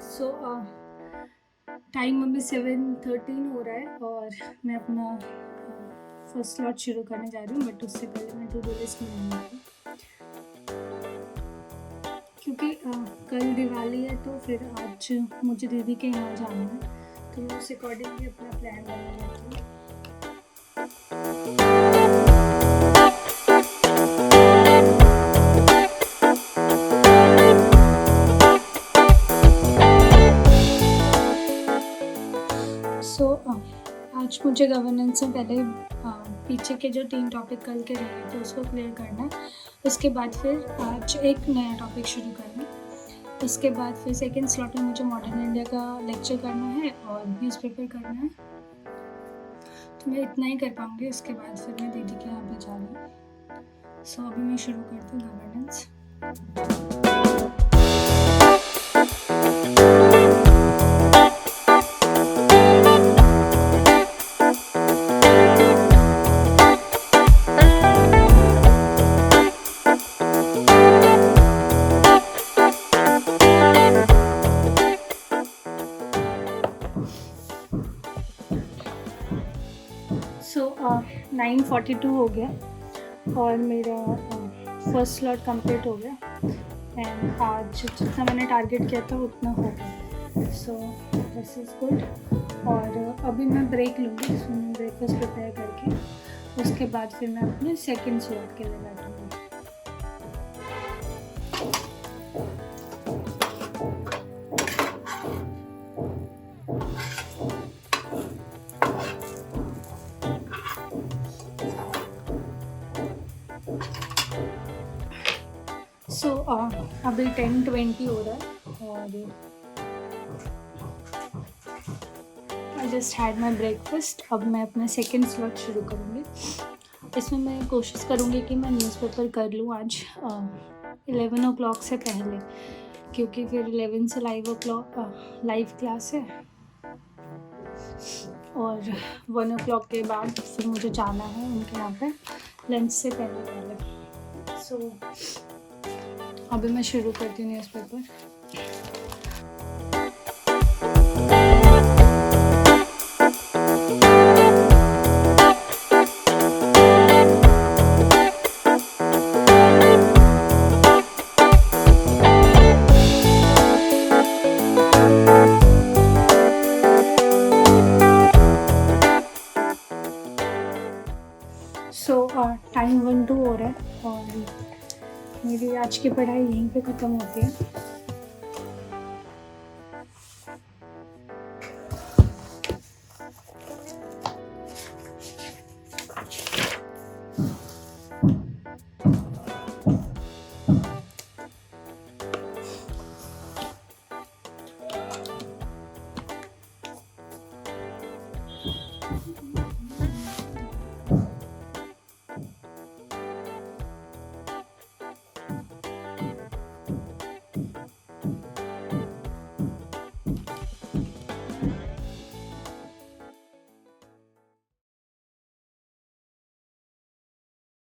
सो time अभी 7:13 हो रहा है और मैं अपना फर्स्ट स्लॉट शुरू करने जा रही हूँ, बट उससे पहले मैं टू डू लिस्ट में बनाऊँगी क्योंकि कल दिवाली है। तो फिर आज मुझे दीदी के यहाँ जाना है, तो मैं उस अकॉर्डिंगली अपना प्लान बना लेती हूँ। आज मुझे गवर्नेंस से पहले पीछे के जो 3 टॉपिक कल के रहे थे उसको क्लियर करना है। उसके बाद फिर आज एक नया टॉपिक शुरू करना है। उसके बाद फिर सेकेंड स्लॉट में मुझे मॉडर्न इंडिया का लेक्चर करना है और न्यूज़पेपर करना है। तो मैं इतना ही कर पाऊँगी। उसके बाद फिर मैं दीदी के यहाँ पे जा रही हूँ। सो अभी मैं शुरू करती हूँ गवर्नेंस। सो 9:42 हो गया और मेरा फर्स्ट स्लॉट कंप्लीट हो गया एंड आज जितना मैंने टारगेट किया था उतना हो गया। So this is good. और अभी मैं ब्रेक लूँगी, जिसमें ब्रेकफास्ट प्रिपेयर करके उसके बाद फिर मैं अपने सेकेंड स्लॉट के लिए बैठूँगी। सो अभी 10:20 हो रहा है और I just had my breakfast. अब मैं अपना सेकेंड स्लॉट शुरू करूँगी। इसमें मैं कोशिश करूँगी कि मैं न्यूज़पेपर कर लूँ आज 11 o'clock से पहले, क्योंकि फिर 11 से लाइव क्लास है और 1 o'clock के बाद फिर मुझे जाना है उनके यहाँ पे लंच से पहले। सो अभी मैं शुरू करती हूँ न्यूज़पेपर। सो टाइम 1:02 हो रहा है और मेरी आज की पढ़ाई यहीं पे ख़त्म होती है।